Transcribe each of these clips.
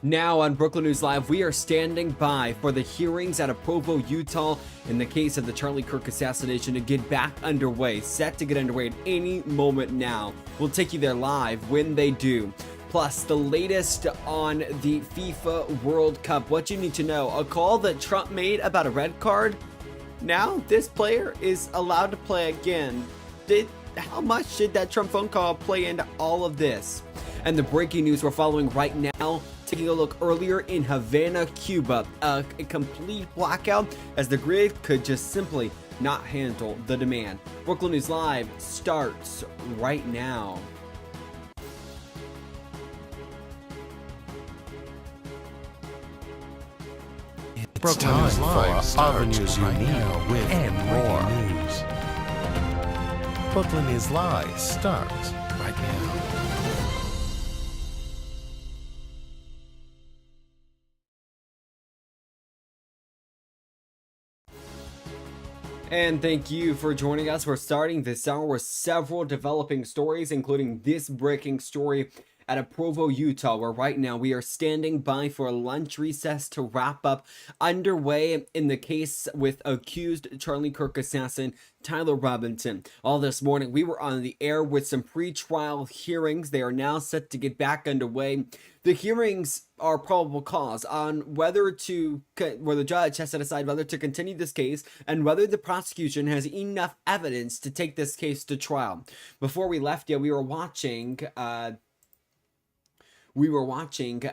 Now on Brooklyn News Live, we are standing by for the hearings out of Provo, Utah in the case of the Charlie Kirk assassination to get back underway, set to get underway at any moment now. We'll take you there live when they do. Plus, the latest on the FIFA World Cup, what you need to know, a call that Trump made about a red card. Now this player is allowed to play again. How much did that Trump phone call play into all of this? And the breaking news we're following right now, taking a look earlier in Havana, Cuba, a complete blackout as the grid could just simply not handle the demand. Brooklyn News Live starts right now. Brooklyn News Live, all the news you need with and more news. Brooklyn News Live starts right now. And thank you for joining us. We're starting this hour with several developing stories, including this breaking story out of Provo, Utah, where right now we are standing by for a lunch recess to wrap up underway in the case with accused Charlie Kirk assassin Tyler Robinson. All this morning, we were on the air with some pre-trial hearings. They are now set to get back underway. The hearings are probable cause on where the judge has to decide whether to continue this case and whether the prosecution has enough evidence to take this case to trial. Before we left, we were watching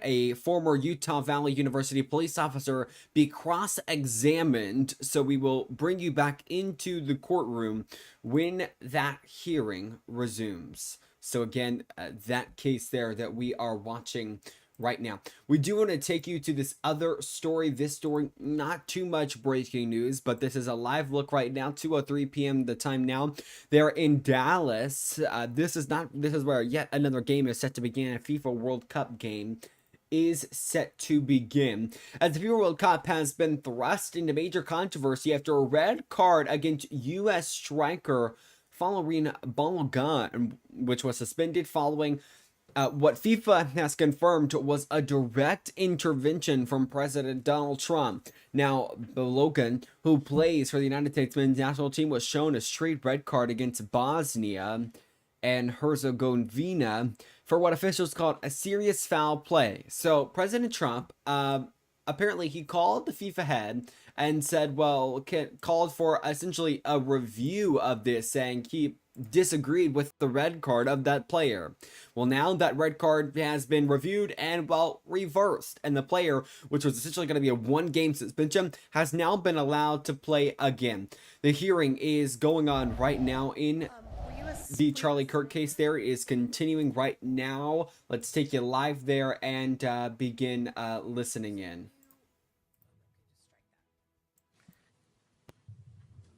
a former Utah Valley University police officer be cross-examined, so we will bring you back into the courtroom when that hearing resumes. So again, that case there that we are watching right now. We do want to take you to this other story. This story, not too much breaking news, but this is a live look right now, 2:03 p.m. the time now. They're in Dallas. This is where yet another game is set to begin. A FIFA World Cup game is set to begin, as the FIFA World Cup has been thrust into major controversy after a red card against U.S. striker Folarin Balogun, which was suspended following what FIFA has confirmed was a direct intervention from President Donald Trump. Now, Balogun, who plays for the United States men's national team, was shown a straight red card against Bosnia and Herzegovina for what officials called a serious foul play. So President Trump, apparently he called the FIFA head and said, called for essentially a review of this, saying he disagreed with the red card of that player. Well, now that red card has been reviewed and reversed, and the player, which was essentially going to be a one-game suspension, has now been allowed to play again. The hearing is going on right now in the Charlie Kirk case. There is continuing right now. Let's take you live there and begin listening in.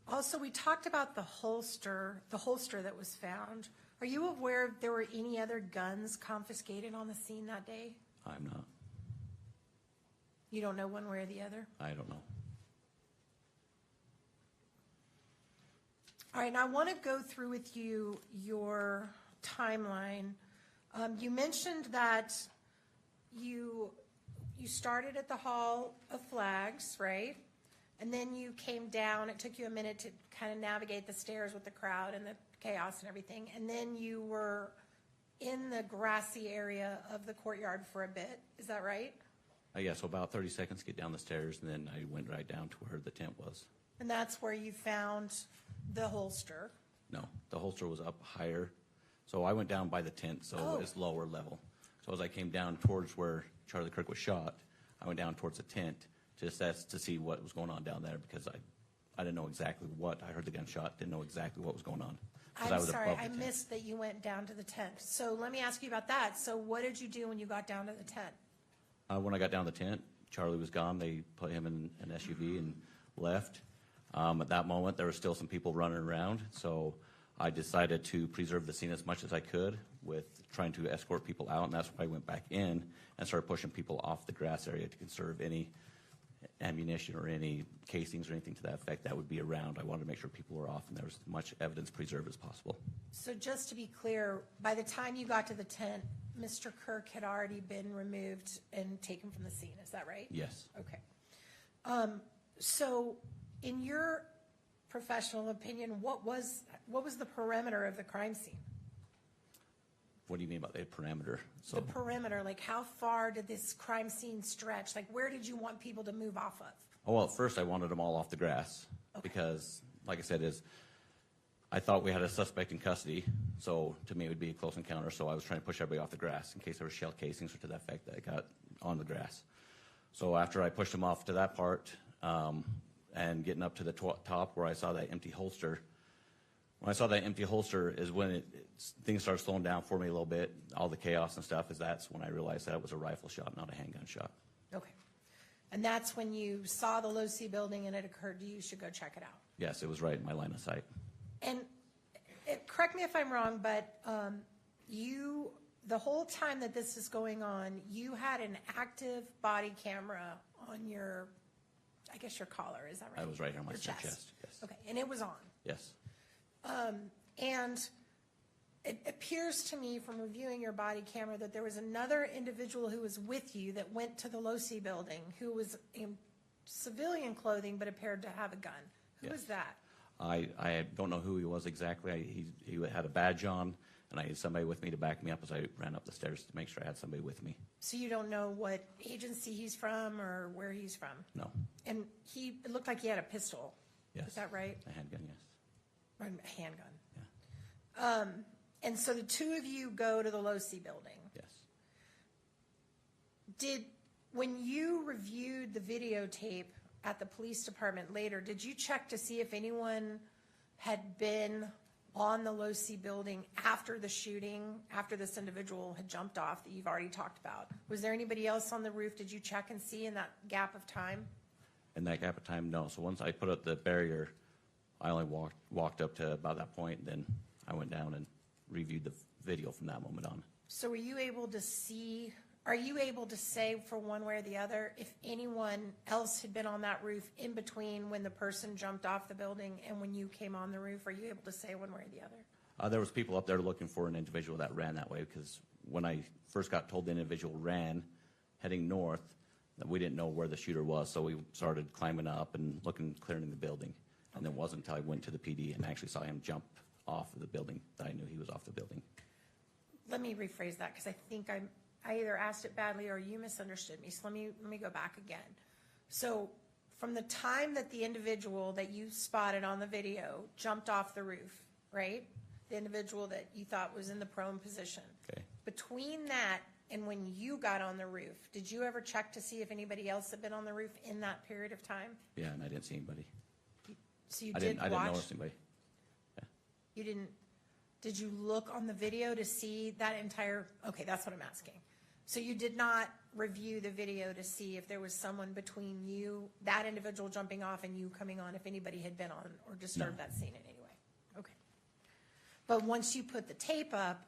Also, we talked about the holster that was found. Are you aware if there were any other guns confiscated on the scene that day? I'm not. You don't know one way or the other? I don't know. All right, and I want to go through with you your timeline. You mentioned that you started at the Hall of Flags, right? And then you came down. It took you a minute to kind of navigate the stairs with the crowd and the chaos and everything. And then you were in the grassy area of the courtyard for a bit. Is that right? Yeah, so about 30 seconds to get down the stairs, and then I went right down to where the tent was. And that's where you found the holster? No, the holster was up higher. So I went down by the tent, so it's lower level. So as I came down towards where Charlie Kirk was shot, I went down towards the tent to see what was going on down there, because I didn't know exactly what. I heard the gunshot, didn't know exactly what was going on. I'm sorry, I missed that you went down to the tent. So let me ask you about that. So what did you do when you got down to the tent? When I got down to the tent, Charlie was gone. They put him in an SUV and left. At that moment, there were still some people running around, so I decided to preserve the scene as much as I could with trying to escort people out, and that's why I went back in and started pushing people off the grass area to conserve any ammunition or any casings or anything to that effect that would be around. I wanted to make sure people were off and there was as much evidence preserved as possible. So just to be clear, by the time you got to the tent, Mr. Kirk had already been removed and taken from the scene, is that right? Yes. Okay. So in your professional opinion, what was the perimeter of the crime scene? What do you mean by the parameter? So The perimeter, like how far did this crime scene stretch? Like where did you want people to move off of? oh, well, at first I wanted them all off the grass because, like I said, I thought we had a suspect in custody, so to me it would be a close encounter. So I was trying to push everybody off the grass in case there were shell casings or to that effect that got on the grass. So after I pushed them off to that part and getting up to the top where I saw that empty holster, when I saw that empty holster is when things started slowing down for me a little bit. All the chaos and stuff that's when I realized that it was a rifle shot, not a handgun shot. Okay. And that's when you saw the Low-C building and it occurred to you should go check it out. Yes, it was right in my line of sight. And correct me if I'm wrong, but the whole time that this is going on, you had an active body camera on your, I guess your collar, is that right? I was right here on my Your chest. Yes. Okay, and it was on. Yes. And it appears to me from reviewing your body camera that there was another individual who was with you that went to the Low-C building who was in civilian clothing but appeared to have a gun. Who was that? I don't know who he was exactly. He had a badge on, and I had somebody with me to back me up as I ran up the stairs to make sure I had somebody with me. So you don't know what agency he's from or where he's from? No. And it looked like he had a pistol. Yes. Is that right? A handgun, yes. Or a handgun. Yeah. And so the two of you go to the Low-C building. Yes. When you reviewed the videotape at the police department later, did you check to see if anyone had been on the Low-C building after the shooting, after this individual had jumped off that you've already talked about? Was there anybody else on the roof? Did you check and see in that gap of time? In that gap of time, no. So once I put up the barrier, I only walked up to about that point, then I went down and reviewed the video from that moment on. So are you able to say for one way or the other if anyone else had been on that roof in between when the person jumped off the building and when you came on the roof? Are you able to say one way or the other? There was people up there looking for an individual that ran that way because when I first got told the individual ran heading north, that we didn't know where the shooter was, so we started climbing up and clearing the building. And then it wasn't until I went to the PD and actually saw him jump off of the building that I knew he was off the building. Let me rephrase that because I think I either asked it badly or you misunderstood me. So let me go back again. So from the time that the individual that you spotted on the video jumped off the roof, right? The individual that you thought was in the prone position. Okay. Between that and when you got on the roof, did you ever check to see if anybody else had been on the roof in that period of time? Yeah, and I didn't see anybody. So you I did watch? didn't notice anybody. Yeah. You didn't, did you look on the video to see that entire, okay, that's what I'm asking. So you did not review the video to see if there was someone between you, that individual jumping off and you coming on, if anybody had been on or disturbed that scene in any way? Okay. But once you put the tape up,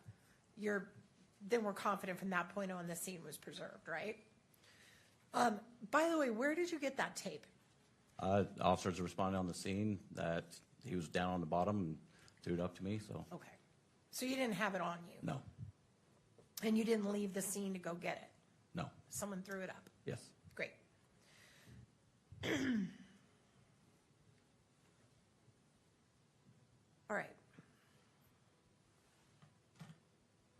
then we're confident from that point on the scene was preserved, right? By the way, where did you get that tape? Officers responded on the scene that he was down on the bottom and threw it up to me, so. Okay. So you didn't have it on you? No. And you didn't leave the scene to go get it? No. Someone threw it up? Yes. Great. All right.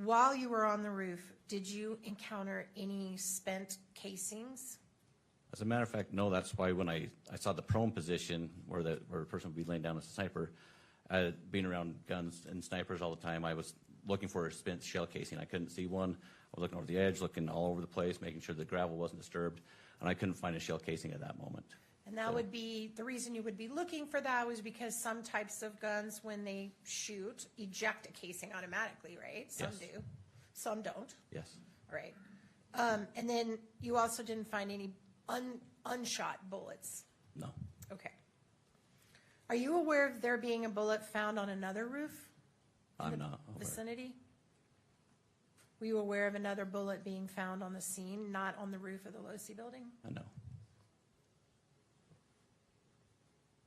While you were on the roof, did you encounter any spent casings? As a matter of fact, no, that's why when I saw the prone position where a person would be laying down as a sniper, being around guns and snipers all the time, I was looking for a spent shell casing. I couldn't see one. I was looking over the edge, looking all over the place, making sure the gravel wasn't disturbed, and I couldn't find a shell casing at that moment. And that would be, the reason you would be looking for that was because some types of guns, when they shoot, eject a casing automatically, right? Some Yes. do, some don't. Yes. All right. And then you also didn't find any unshot bullets? No. Okay. Are you aware of there being a bullet found on another roof? in I'm the not aware. Vicinity? Were you aware of another bullet being found on the scene, not on the roof of the Low-C building? No.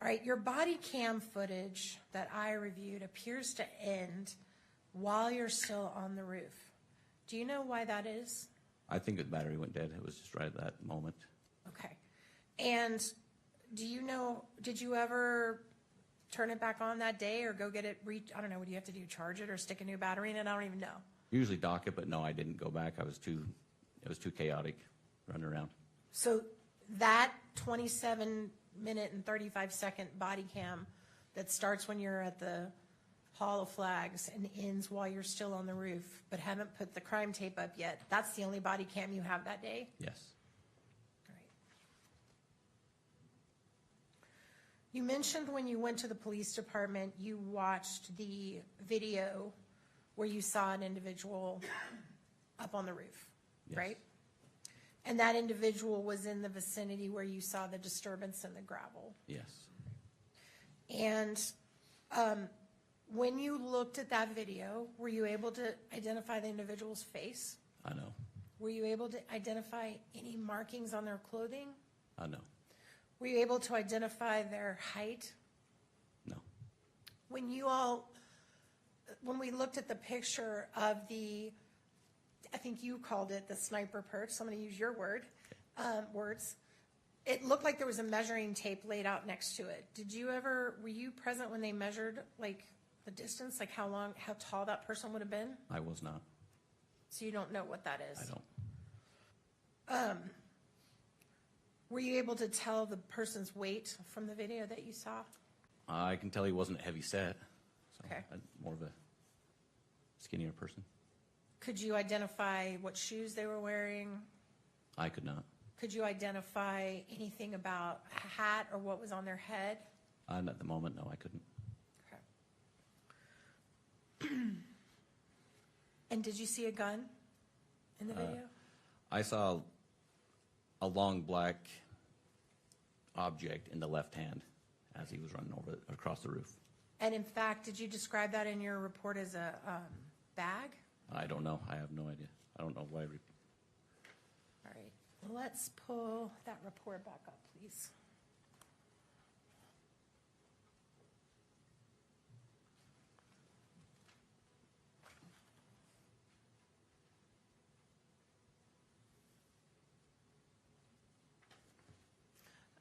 All right, your body cam footage that I reviewed appears to end while you're still on the roof. Do you know why that is? I think the battery went dead. It was just right at that moment. Okay. And do you know, did you ever turn it back on that day or go get it, I don't know, what do you have to do, charge it or stick a new battery in it? I don't even know. Usually dock it, but no, I didn't go back. It was too chaotic running around. So that 27-minute and 35-second body cam that starts when you're at the Hall of Flags and ends while you're still on the roof, but haven't put the crime tape up yet, that's the only body cam you have that day? Yes. All right. You mentioned when you went to the police department, you watched the video where you saw an individual up on the roof, Yes. right? And that individual was in the vicinity where you saw the disturbance in the gravel. Yes. And when you looked at that video, were you able to identify the individual's face? I know. Were you able to identify any markings on their clothing? I know. Were you able to identify their height? No. When we looked at the picture of the, I think you called it the sniper perch, somebody use your words. It looked like there was a measuring tape laid out next to it. Were you present when they measured like the distance, like how tall that person would have been? I was not. So you don't know what that is? I don't. Were you able to tell the person's weight from the video that you saw? I can tell he wasn't heavy set. So Okay. More of a skinnier person. Could you identify what shoes they were wearing? I could not. Could you identify anything about a hat or what was on their head? At the moment, no, I couldn't. Okay. And did you see a gun in the video? I saw a long black object in the left hand as he was running across the roof. And in fact, did you describe that in your report as a bag? I don't know. I have no idea. I don't know why. All right, let's pull that report back up, please.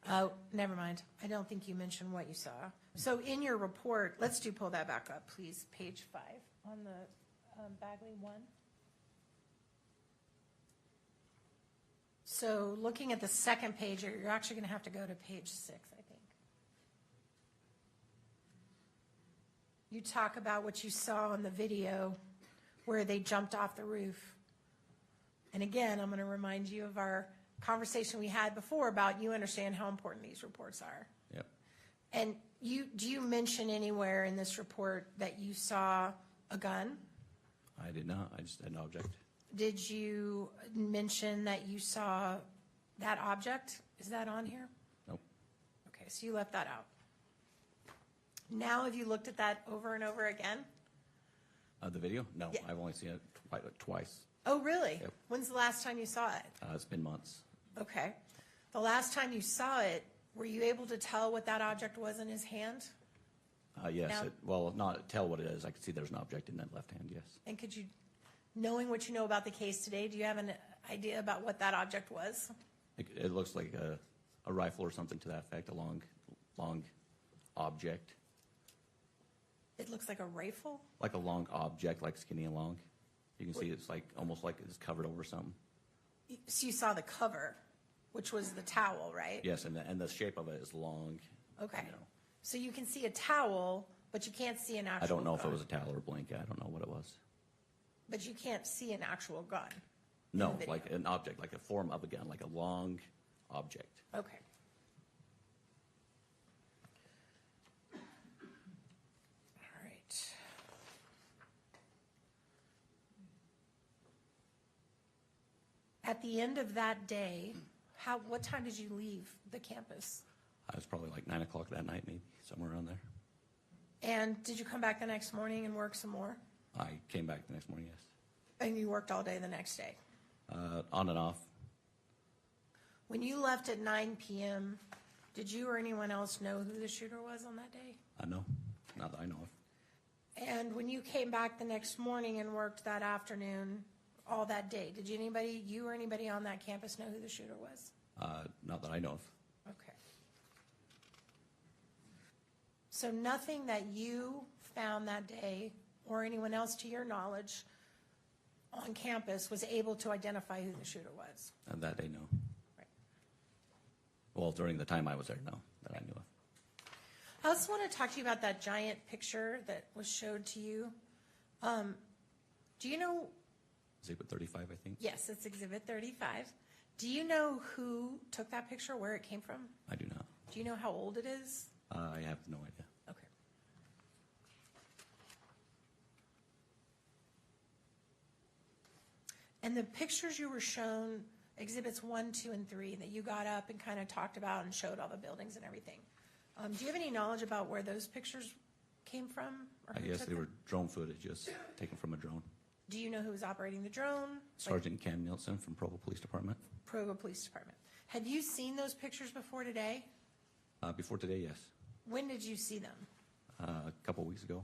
Oh, never mind. I don't think you mentioned what you saw. So in your report, let's pull that back up, please, page 5 on the Bagley 1. So looking at the second page, you're actually going to have to go to page 6, I think. You talk about what you saw in the video where they jumped off the roof. And again, I'm going to remind you of our conversation we had before about you understand how important these reports are. Yep. And do you mention anywhere in this report that you saw a gun? I did not. I just had an object. Did you mention that you saw that object? Is that on here? Nope. Okay, so you left that out. Now have you looked at that over and over again? The video? No, Yeah. I've only seen it twice. Oh, really? Yep. When's the last time you saw it? It's been months. Okay. The last time you saw it, were you able to tell what that object was in his hand? Yes. Now- Well, not tell what it is. I could see there's an object in that left hand, yes. And could you, knowing what you know about the case today, do you have an idea about what that object was? It looks like a rifle or something to that effect, a long object. It looks like a rifle? Like a long object, like skinny and long. You can see it's like almost like it's covered over something. So you saw the cover, which was the towel, right? Yes, and the shape of it is long. Okay. You know. So you can see a towel, but you can't see an actual I don't know if it gun. was a towel or a blanket. I don't know what it was. But you can't see an actual gun. No, video. like an object, like a form of a gun, like a long object. Okay. All right. At the end of that day, what time did you leave the campus? It was probably like 9 o'clock that night, maybe, somewhere around there. And did you come back the next morning and work some more? I came back the next morning, yes. And you worked all day the next day? On and off. When you left at 9 p.m., did you or anyone else know who the shooter was on that day? No, not that I know of. And when you came back the next morning and worked that afternoon, all that day? Did you or anybody on that campus know who the shooter was? Not that I know of. Okay. So nothing that you found that day, or anyone else to your knowledge on campus, was able to identify who the shooter was? That they know. Right. Well, during the time I was there, no, that I knew of. I also want to talk to you about that giant picture that was showed to you. Do you know, Exhibit 35, I think. yes, it's Exhibit 35. Do you know who took that picture, where it came from? I do not. Do you know how old it is? I have no idea. Okay. And the pictures you were shown, Exhibits 1, 2, and 3, that you got up and kind of talked about and showed all the buildings and everything, do you have any knowledge about where those pictures came from? Or I who guess took they them? were drone footage, just taken from a drone. Do you know who was operating the drone? Like Sergeant Cam Nielsen from Provo Police Department. Provo Police Department. Had you seen those pictures before today? Before today, yes. When did you see them? A couple weeks ago.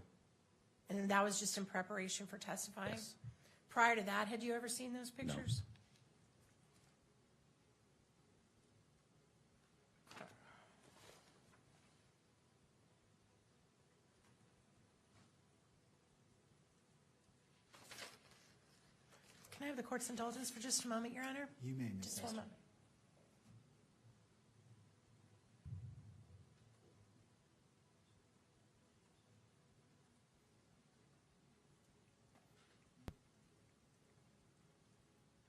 And that was just in preparation for testifying? Yes. Prior to that, had you ever seen those pictures? Can I have the court's indulgence for just a moment, Your Honor? You may, Ms. Just Esther. one moment.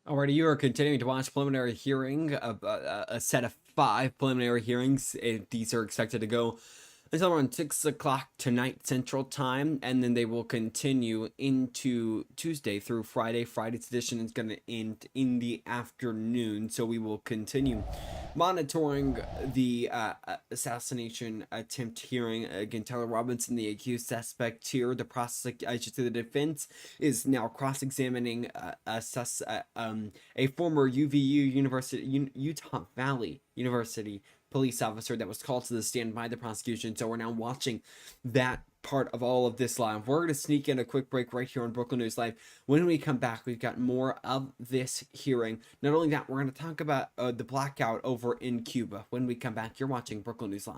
Alrighty, you are continuing to watch preliminary hearing, a set of 5 preliminary hearings. These are expected to go until around 6 o'clock tonight Central Time, and then they will continue into Tuesday through Friday. Friday's edition is going to end in the afternoon, so we will continue monitoring the assassination attempt hearing. Again, Tyler Robinson, the accused suspect here, the the defense is now cross-examining a former Utah Valley University police officer that was called to the stand by the prosecution. So we're now watching that part of all of this live. We're going to sneak in a quick break right here on Brooklyn News Live. When we come back, we've got more of this hearing. Not only that, we're going to talk about the blackout over in Cuba. When we come back, you're watching Brooklyn News Live.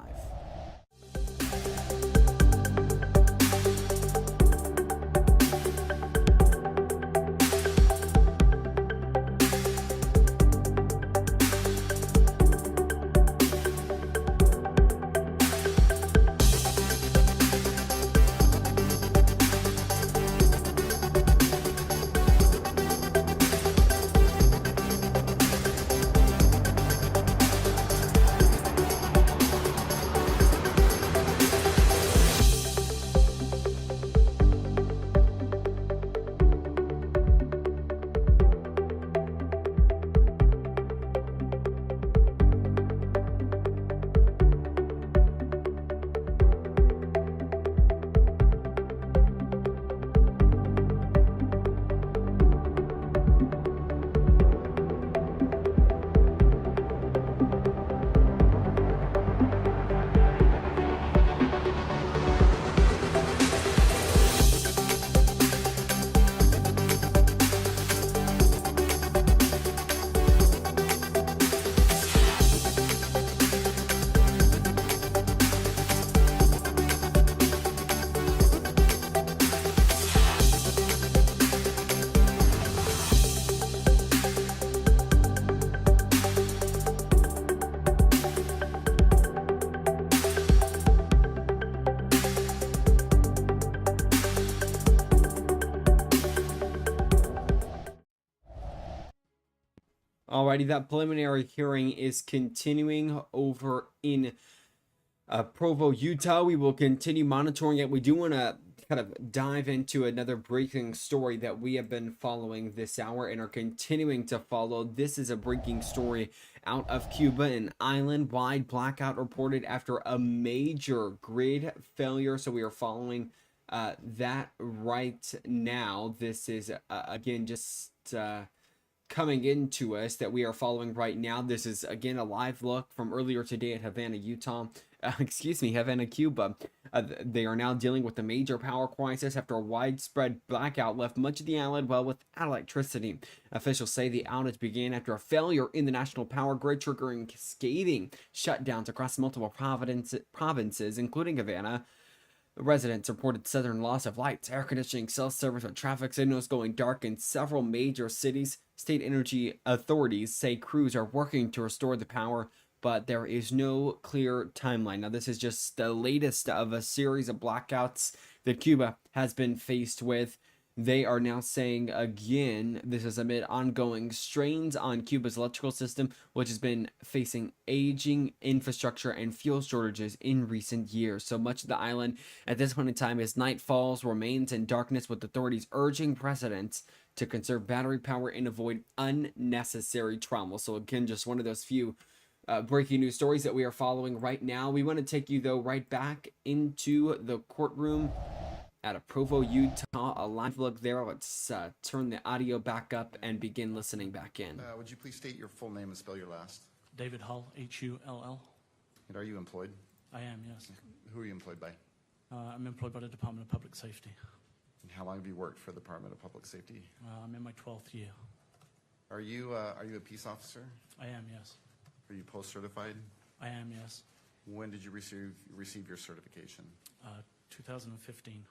Alrighty, that preliminary hearing is continuing over in Provo, Utah. We will continue monitoring it. We do want to kind of dive into another breaking story that we have been following this hour and are continuing to follow. This is a breaking story out of Cuba. An island-wide blackout reported after a major grid failure. So we are following that right now. This is, again, just coming into us that we are following right now. This is, again, a live look from earlier today at Havana, Utah. excuse me, Havana, Cuba. They are now dealing with a major power crisis after a widespread blackout left much of the island well without electricity. Officials say the outage began after a failure in the national power grid, triggering scathing shutdowns across multiple provinces, including Havana. Residents reported sudden loss of lights, air conditioning, cell service, with traffic signals going dark in several major cities. State energy authorities say crews are working to restore the power, but there is no clear timeline. Now, this is just the latest of a series of blackouts that Cuba has been faced with. They are now saying again, this is amid ongoing strains on Cuba's electrical system, which has been facing aging infrastructure and fuel shortages in recent years. So much of the island at this point in time, as night falls, remains in darkness, with authorities urging residents to conserve battery power and avoid unnecessary travel. So again, just one of those few breaking news stories that we are following right now. We want to take you, though, right back into the courtroom out of Provo, Utah. A live look there. Let's turn the audio back up and begin listening back in. Would you please state your full name and spell your last? David Hull, Hull. And are you employed? I am, yes. Who are you employed by? I'm employed by the Department of Public Safety. And how long have you worked for the Department of Public Safety? I'm in my 12th year. Are you a peace officer? I am, yes. Are you post-certified? I am, yes. When did you receive your certification? 2015.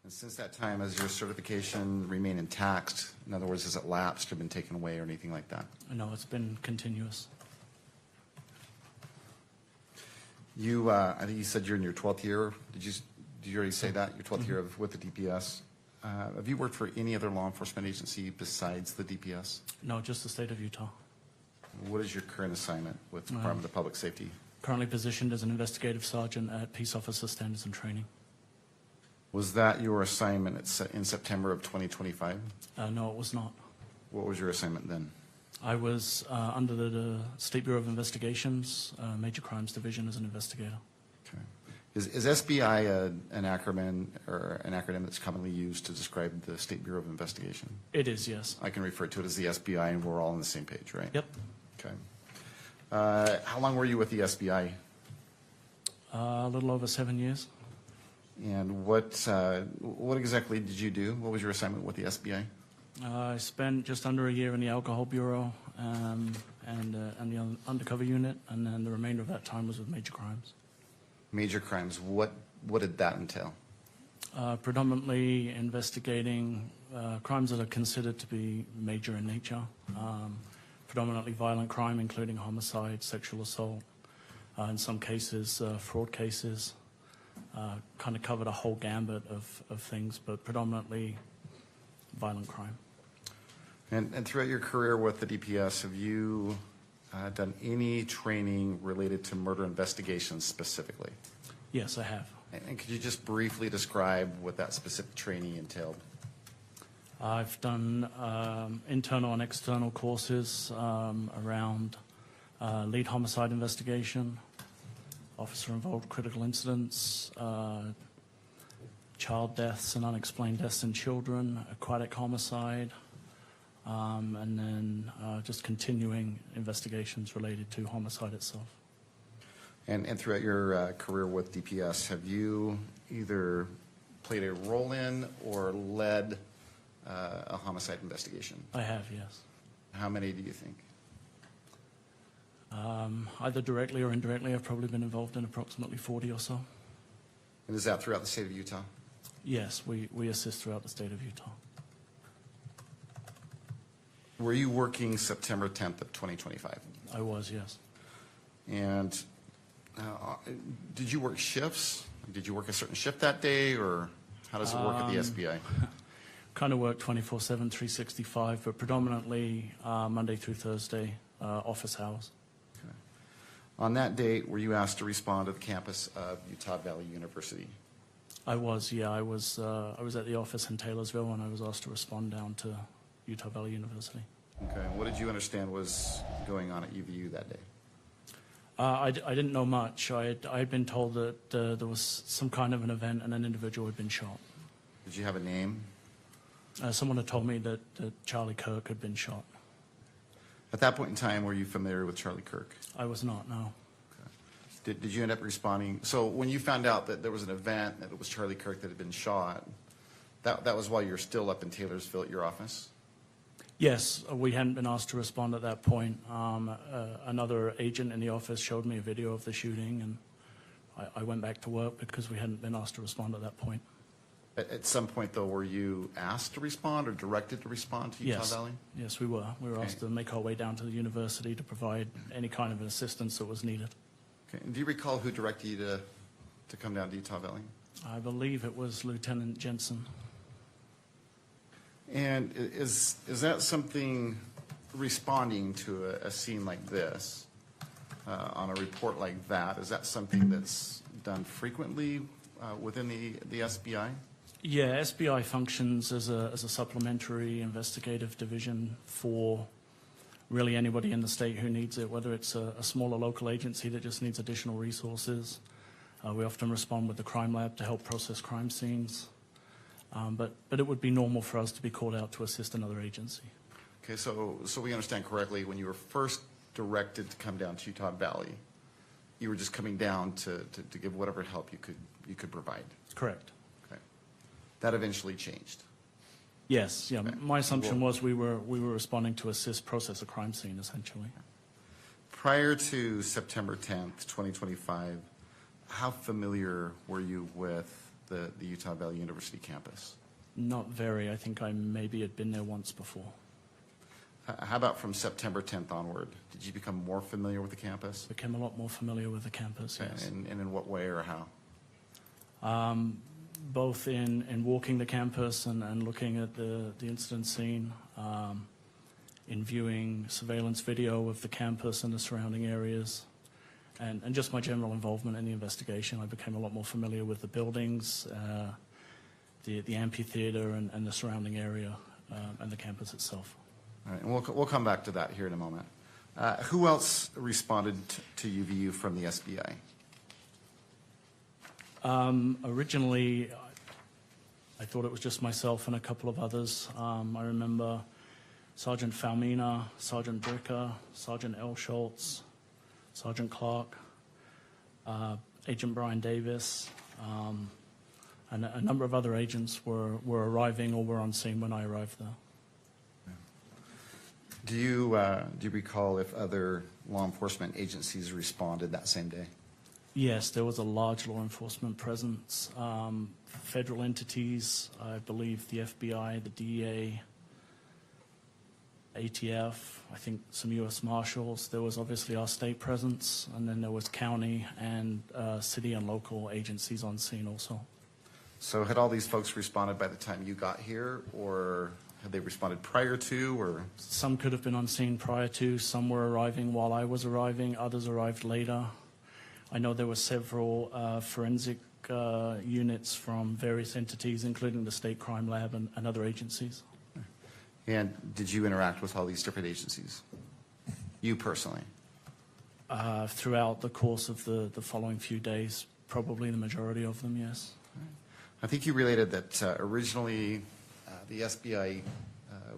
And since that time, has your certification remained intact? In other words, has it lapsed or been taken away or anything like that? No, it's been continuous. I think you said you're in your 12th year. Did you already say that? Your 12th year with the DPS. Have you worked for any other law enforcement agency besides the DPS? No, just the state of Utah. What is your current assignment with the Department of Public Safety? Currently positioned as an investigative sergeant at Peace Officer Standards and Training. Was that your assignment in September of 2025? No, it was not. What was your assignment then? I was under the State Bureau of Investigations, Major Crimes Division, as an investigator. Okay. Is SBI an acronym or an acronym that's commonly used to describe the State Bureau of Investigation? It is, yes. I can refer to it as the SBI, and we're all on the same page, right? Yep. Okay. How long were you with the SBI? A little over 7 years. And what exactly did you do? What was your assignment with the SBI? I spent just under a year in the Alcohol Bureau and the undercover unit, and then the remainder of that time was with Major Crimes. Major crimes. What did that entail? Predominantly investigating crimes that are considered to be major in nature, predominantly violent crime, including homicide, sexual assault, in some cases fraud cases. Kind of covered a whole gambit of things, but predominantly violent crime. And throughout your career with the DPS, have you done any training related to murder investigations specifically? Yes, I have. And could you just briefly describe what that specific training entailed? I've done internal and external courses around lead homicide investigation, officer-involved critical incidents, child deaths and unexplained deaths in children, aquatic homicide, and then just continuing investigations related to homicide itself. And throughout your career with DPS, have you either played a role in or led a homicide investigation? I have, yes. How many do you think? Either directly or indirectly, I've probably been involved in approximately 40 or so. And is that throughout the state of Utah? Yes, we assist throughout the state of Utah. Were you working September 10th of 2025? I was, yes. And did you work shifts? Did you work a certain shift that day, or how does it work at the SBI? Kind of work 24/7, 365, but predominantly Monday through Thursday, office hours. Okay. On that date, were you asked to respond to the campus of Utah Valley University? I was, yeah. I was at the office in Taylorsville, and I was asked to respond down to Utah Valley University. Okay. And what did you understand was going on at UVU that day? I didn't know much. I had been told that there was some kind of an event and an individual had been shot. Did you have a name? Someone had told me that Charlie Kirk had been shot. At that point in time, were you familiar with Charlie Kirk? I was not, no. Okay. Did you end up responding? So when you found out that there was an event, that it was Charlie Kirk that had been shot, that was while you were still up in Taylorsville at your office? Yes, we hadn't been asked to respond at that point. Another agent in the office showed me a video of the shooting, and I went back to work because we hadn't been asked to respond at that point. At some point, though, were you asked to respond or directed to respond to Utah Valley? Yes, we were. We were asked to make our way down to the university to provide any kind of assistance that was needed. Okay. And do you recall who directed you to come down to Utah Valley? I believe it was Lieutenant Jensen. And is that something, responding to a scene like this, on a report like that, is that something that's done frequently within the SBI? Yeah, SBI functions as a supplementary investigative division for really anybody in the state who needs it, whether it's a smaller local agency that just needs additional resources. We often respond with the crime lab to help process crime scenes. But it would be normal for us to be called out to assist another agency. Okay, so we understand correctly, when you were first directed to come down to Utah Valley, you were just coming down to give whatever help you could provide. Correct. Okay. That eventually changed. Yes, yeah. Okay. My assumption was we were responding to assist process a crime scene, essentially. Prior to September 10th, 2025, how familiar were you with the Utah Valley University campus? Not very. I think I maybe had been there once before. How about from September 10th onward? Did you become more familiar with the campus? Became a lot more familiar with the campus, yes. And in what way or how? Both in walking the campus and looking at the incident scene, in viewing surveillance video of the campus and the surrounding areas, and just my general involvement in the investigation. I became a lot more familiar with the buildings, the amphitheater and the surrounding area, and the campus itself. All right, and we'll come back to that here in a moment. Who else responded to UVU from the SBI? Originally, I thought it was just myself and a couple of others. I remember Sergeant Falmina, Sergeant Bricker, Sergeant L. Schultz, Sergeant Clark, Agent Brian Davis, and a number of other agents were arriving or were on scene when I arrived there. Do you recall if other law enforcement agencies responded that same day? Yes, there was a large law enforcement presence. Federal entities, I believe the FBI, the DEA, ATF, I think some U.S. Marshals. There was obviously our state presence, and then there was county and city and local agencies on scene also. So had all these folks responded by the time you got here, or had they responded prior to, or? Some could have been on scene prior to, some were arriving while I was arriving, others arrived later. I know there were several forensic units from various entities, including the State Crime Lab and other agencies. And did you interact with all these different agencies? You personally? Throughout the course of the following few days, probably the majority of them, yes. I think you related that originally the SBI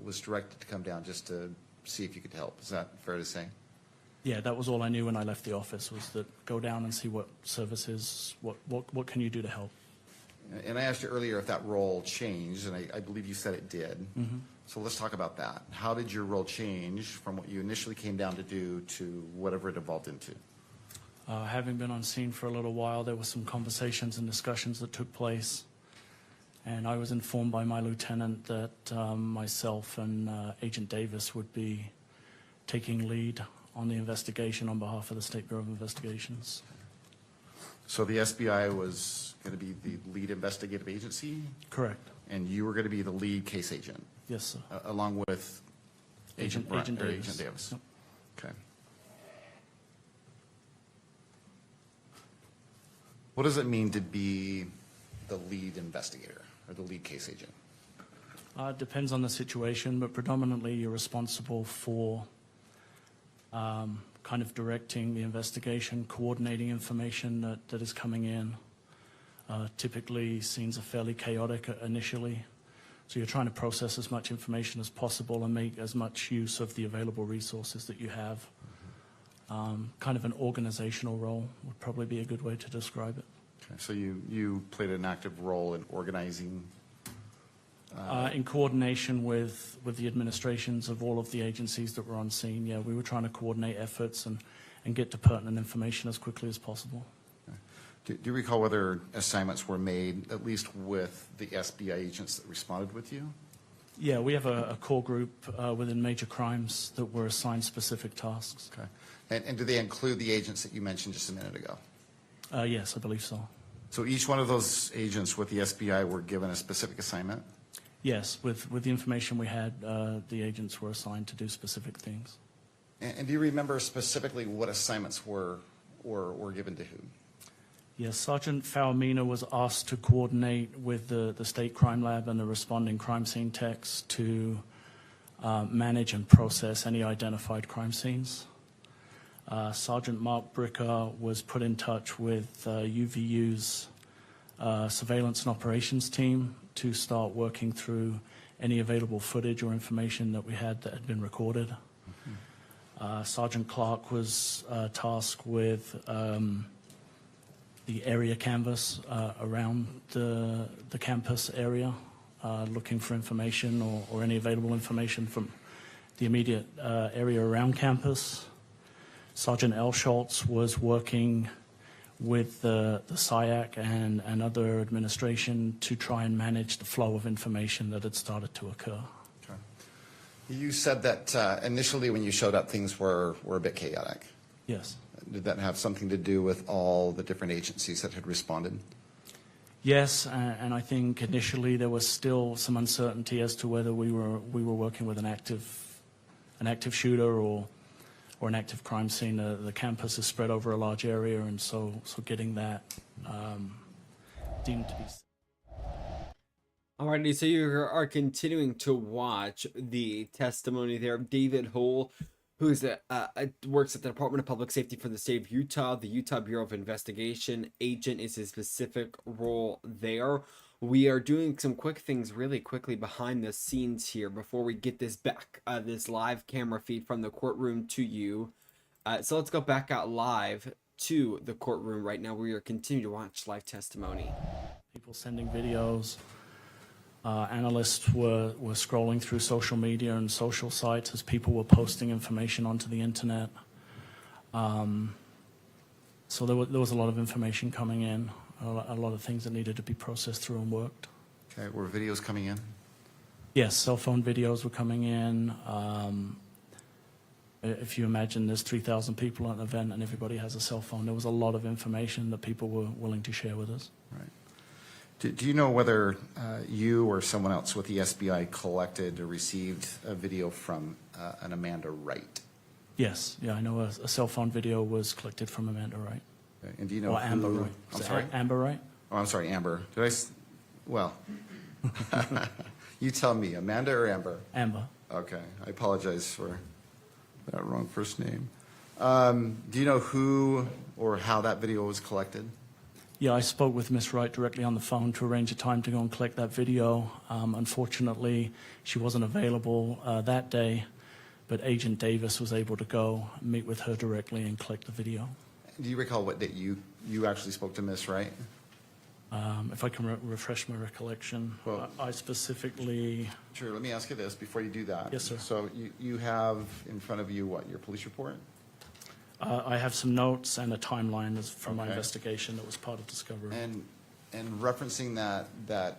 was directed to come down just to see if you could help. Is that fair to say? Yeah, that was all I knew when I left the office, was that go down and see what services, what can you do to help. And I asked you earlier if that role changed, and I believe you said it did. Mm-hmm. So let's talk about that. How did your role change from what you initially came down to do to whatever it evolved into? Having been on scene for a little while, there were some conversations and discussions that took place. And I was informed by my lieutenant that myself and Agent Davis would be taking lead on the investigation on behalf of the State Bureau of Investigations. So the SBI was going to be the lead investigative agency, Correct. and you were going to be the lead case agent, Yes, sir. along with Agent Davis. Davis. Yep. Okay. What does it mean to be the lead investigator or the lead case agent? Depends on the situation, but predominantly you're responsible for kind of directing the investigation, coordinating information that is coming in. Typically, scenes are fairly chaotic initially, so you're trying to process as much information as possible and make as much use of the available resources that you have. kind of an organizational role would probably be a good way to describe it. Okay, so you played an active role in organizing. In coordination with the administrations of all of the agencies that were on scene, yeah, we were trying to coordinate efforts and get to pertinent information as quickly as possible. Do you recall whether assignments were made, at least with the SBI agents that responded with you? Yeah, we have a core group within major crimes that were assigned specific tasks. Okay. And do they include the agents that you mentioned just a minute ago? Yes, I believe so. So each one of those agents with the SBI were given a specific assignment? Yes, with the information we had, the agents were assigned to do specific things. And do you remember specifically what assignments were given to whom? Yes, Sergeant Falmina was asked to coordinate with the State Crime Lab and the responding crime scene techs to manage and process any identified crime scenes. Sergeant Mark Bricker was put in touch with UVU's surveillance and operations team to start working through any available footage or information that we had that had been recorded. Sergeant Clark was tasked with the area canvas around the campus area, looking for information or any available information from the immediate area around campus. Sergeant L. Schultz was working with the SIAC and other administration to try and manage the flow of information that had started to occur. Okay. You said that initially when you showed up, things were a bit chaotic. Yes. Did that have something to do with all the different agencies that had responded? Yes, and I think initially there was still some uncertainty as to whether we were working with an active shooter or an active crime scene. The campus is spread over a large area, and so getting that deemed to be. Alrighty, so you are continuing to watch the testimony there of David Hull, who's works at the Department of Public Safety for the state of Utah. The Utah Bureau of Investigation agent is his specific role there. We are doing some quick things really quickly behind the scenes here before we get this back, this live camera feed from the courtroom to you. So let's go back out live to the courtroom right now. We are continuing to watch live testimony. People sending videos. Analysts were scrolling through social media and social sites as people were posting information onto the internet. So there was a lot of information coming in, a lot of things that needed to be processed through and worked. Okay, were videos coming in? Yes, cell phone videos were coming in. If you imagine there's 3,000 people at an event and everybody has a cell phone, there was a lot of information that people were willing to share with us. Right. Do you know whether you or someone else with the SBI collected or received a video from an Amanda Wright? Yes, yeah, I know a cell phone video was collected from Amanda Wright. Okay. And do you know Or Amber who? Wright. I'm Is it sorry? Amber Wright? Oh, I'm sorry, Amber. Did I? Well, you tell me, Amanda or Amber? Amber. Okay, I apologize for that wrong first name. Do you know who or how that video was collected? Yeah, I spoke with Miss Wright directly on the phone to arrange a time to go and collect that video. Unfortunately, she wasn't available that day, but Agent Davis was able to go meet with her directly and collect the video. Do you recall what date you actually spoke to Miss Wright? If I can refresh my recollection, Well- I specifically, Sure, let me ask you this before you do that. Yes, sir. So you have in front of you what, your police report? I have some notes and a timeline from my Okay. investigation that was part of discovery. And referencing that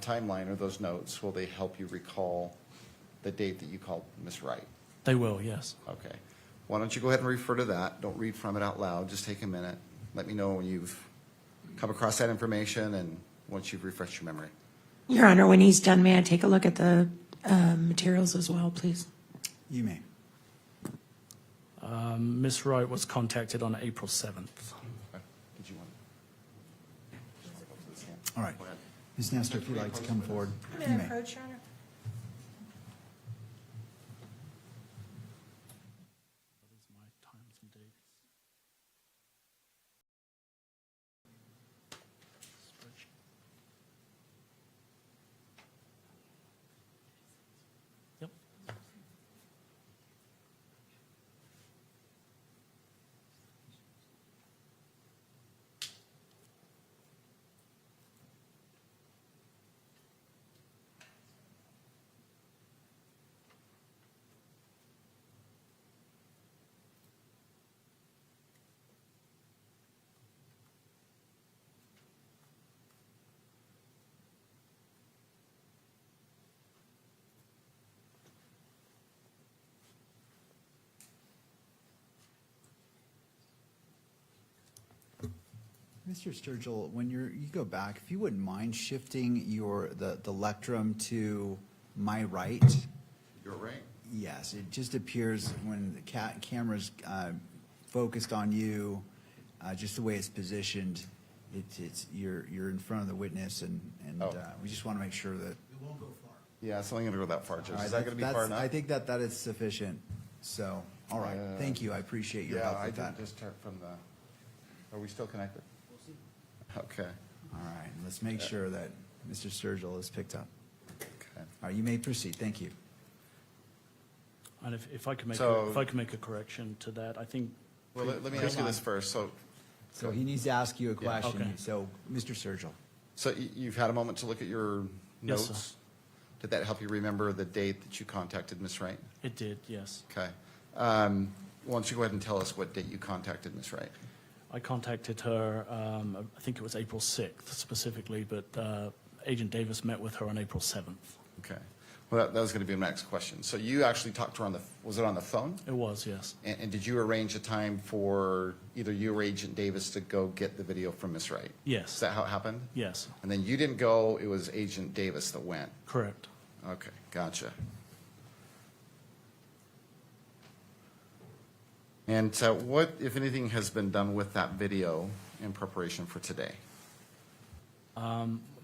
timeline or those notes, will they help you recall the date that you called Miss Wright? They will, yes. Okay. Why don't you go ahead and refer to that? Don't read from it out loud. Just take a minute. Let me know when you've come across that information and once you've refreshed your memory. Your Honor, when he's done, may I take a look at the materials as well, please? You may. Miss Wright was contacted on April 7th. Okay. Did you want? All right. Ms. Nestor, if you'd like to come forward, I'm you going to may. approach, Your Honor. Yep. Mr. Sturgill, when you go back, if you wouldn't mind shifting the lectrum to my right. You're right. Yes, it just appears when the camera's focused on you, just the way it's positioned, you're in front of the witness, and Oh. we just want to make sure that. Yeah, it's only going to go that far, Judge. All right, Is that going to be far enough? I think that is sufficient. So, all right, thank you. I appreciate your Yeah, help I with did that. just start from the, are we still connected? Okay, All right, let's make sure that Mr. Sturgill is picked up. okay. All right, you may proceed. Thank you. And if I could make, So- if I could make a correction to that, I think. Well, let me ask you this first. So he needs to ask you a question. okay. So, Mr. Sturgill. So you've had a moment to look at your Yes, notes? sir. Did that help you remember the date that you contacted Ms. Wright? It did, yes. Okay. Why don't you go ahead and tell us what date you contacted Ms. Wright? I contacted her, I think it was April 6th specifically, but Agent Davis met with her on April 7th. Okay. Well, that was going to be my next question. So you actually talked to her was it on the phone? It was, yes. And did you arrange a time for either you or Agent Davis to go get the video from Ms. Wright? Yes. Is that how it happened? Yes, And then you didn't go, it was Agent Davis that went? correct. Okay, gotcha. And what, if anything, has been done with that video in preparation for today?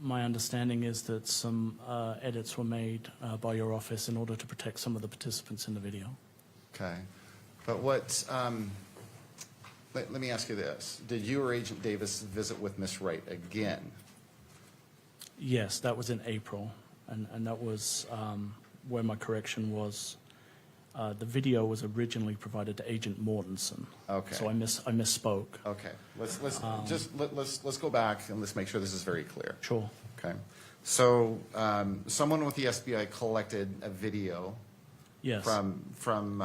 My understanding is that some edits were made by your office in order to protect some of the participants in the video. Okay. But let me ask you this. Did you or Agent Davis visit with Ms. Wright again? Yes, that was in April, and that was where my correction was. The video was originally provided to Agent Mortensen. Okay. So I misspoke. Okay, let's go back and let's make sure this is very clear. Sure. Okay. So someone with the SBI collected a video Yes. from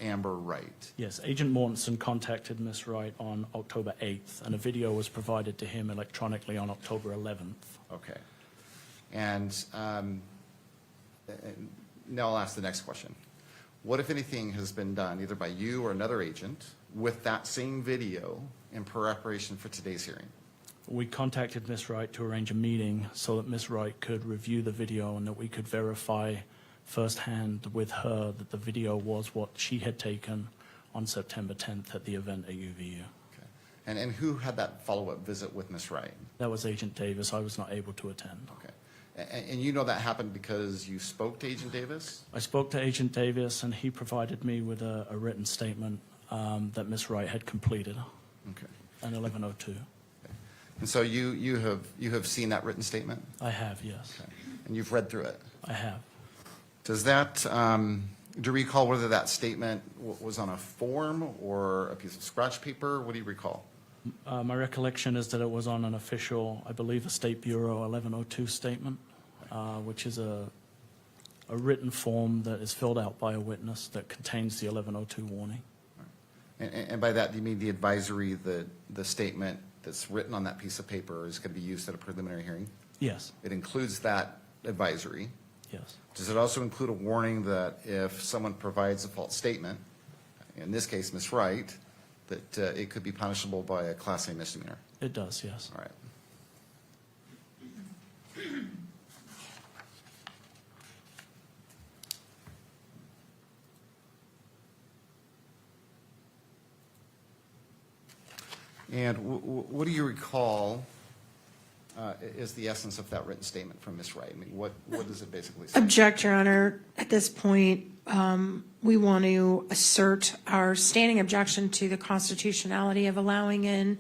Amber Wright. Yes, Agent Mortensen contacted Ms. Wright on October 8th, and a video was provided to him electronically on October 11th. Okay. And now I'll ask the next question. What, if anything, has been done, either by you or another agent, with that same video in preparation for today's hearing? We contacted Ms. Wright to arrange a meeting so that Ms. Wright could review the video and that we could verify firsthand with her that the video was what she had taken on September 10th at the event at UVU. Okay. And who had that follow-up visit with Ms. Wright? That was Agent Davis. I was not able to attend. Okay. And you know that happened because you spoke to Agent Davis? I spoke to Agent Davis, and he provided me with a written statement that Ms. Wright had completed Okay. at 11:02. And so you have seen that written statement? I have, yes. Okay. And you've read through it? I have. Does that, do you recall whether that statement was on a form or a piece of scratch paper? What do you recall? My recollection is that it was on an official, I believe, a State Bureau 1102 statement, which is a written form that is filled out by a witness that contains the 1102 warning. And by that, do you mean the advisory, the statement that's written on that piece of paper is going to be used at a preliminary hearing? Yes, It includes that advisory. yes. Does it also include a warning that if someone provides a false statement, in this case, Ms. Wright, that it could be punishable by a Class A misdemeanor? It does, yes. All right. And what do you recall is the essence of that written statement from Ms. Wright? I mean, what does it basically say? Object, Your Honor. At this point, we want to assert our standing objection to the constitutionality of allowing in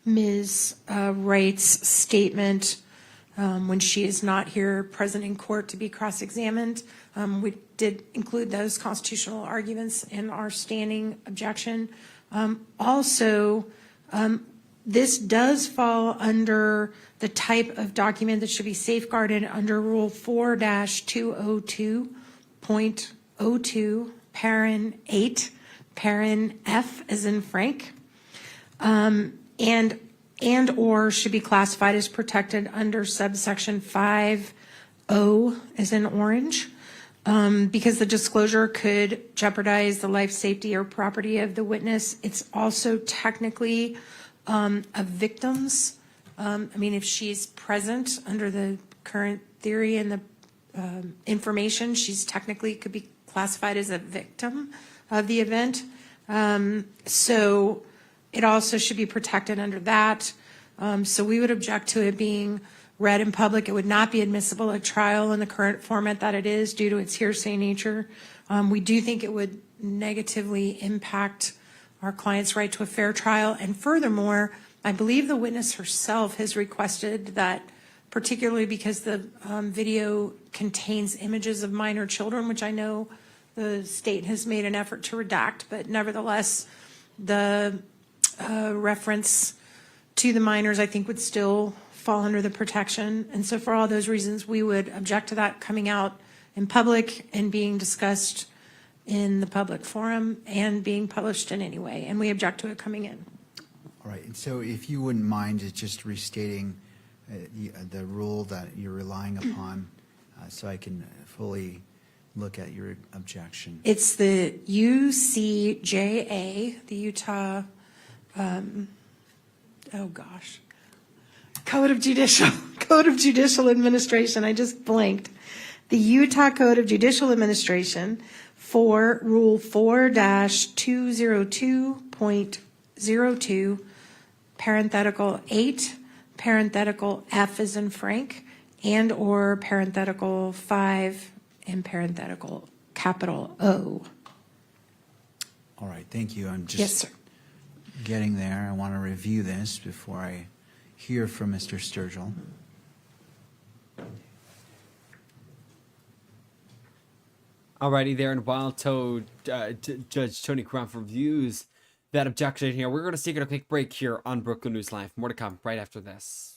Ms. Wright's statement when she is not here present in court to be cross-examined. We did include those constitutional arguments in our standing objection. Also, this does fall under the type of document that should be safeguarded under Rule 4-202.02, Parent 8, Parent F as in Frank, and or should be classified as protected under subsection 5O as in orange, because the disclosure could jeopardize the life, safety, or property of the witness. It's also technically of victims. I mean, if she's present under the current theory and the information, she's technically could be classified as a victim of the event. So it also should be protected under that. So we would object to it being read in public. It would not be admissible at trial in the current format that it is due to its hearsay nature. We do think it would negatively impact our client's right to a fair trial. And furthermore, I believe the witness herself has requested that, particularly because the video contains images of minor children, which I know the state has made an effort to redact, but nevertheless, the reference to the minors, I think, would still fall under the protection. And so for all those reasons, we would object to that coming out in public and being discussed in the public forum and being published in any way. And we object to it coming in. All right, and so if you wouldn't mind just restating the rule that you're relying upon, so I can fully look at your objection. It's the UCJA, the Utah, Code of Judicial Administration. I just blanked. The Utah Code of Judicial Administration for Rule 4-202.02, parenthetical 8, parenthetical F as in Frank, and or parenthetical 5 and parenthetical capital O. All right, thank you. I'm just Yes, sir. getting there. I want to review this before I hear from Mr. Sturgill. Alrighty there, and while Judge Tony Cronf reviews that objection here, we're going to take a quick break here on Brookland News Live. More to come right after this.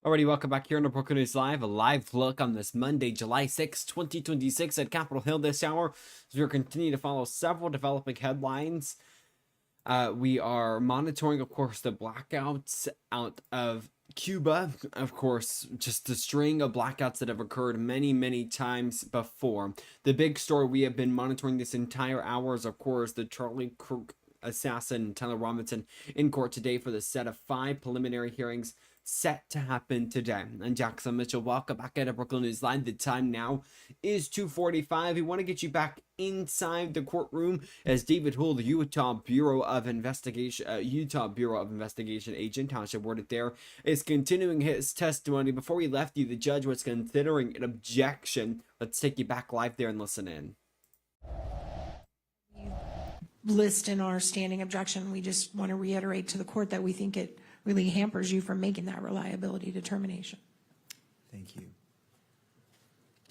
Alrighty, welcome back here on the Brookland News Live, a live look on this Monday, July 6, 2026 at Capitol Hill this hour. As we are continuing to follow several developing headlines. We are monitoring, of course, the blackouts out of Cuba. Of course, just a string of blackouts that have occurred many, many times before. The big story we have been monitoring this entire hour is, of course, the Charlie Kirk assassin, Tyler Robinson, in court today for the set of 5 preliminary hearings set to happen today. And Jackson Mitchell, welcome back at Brookland News Live. The time now is 2:45. We want to get you back inside the courtroom as David Hull, the Utah Bureau of Investigation agent, how should I word it there, is continuing his testimony. Before we left you, the judge was considering an objection. Let's take you back live there and listen in. List in our standing objection, we just want to reiterate to the court that we think it really hampers you from making that reliability determination. Thank you.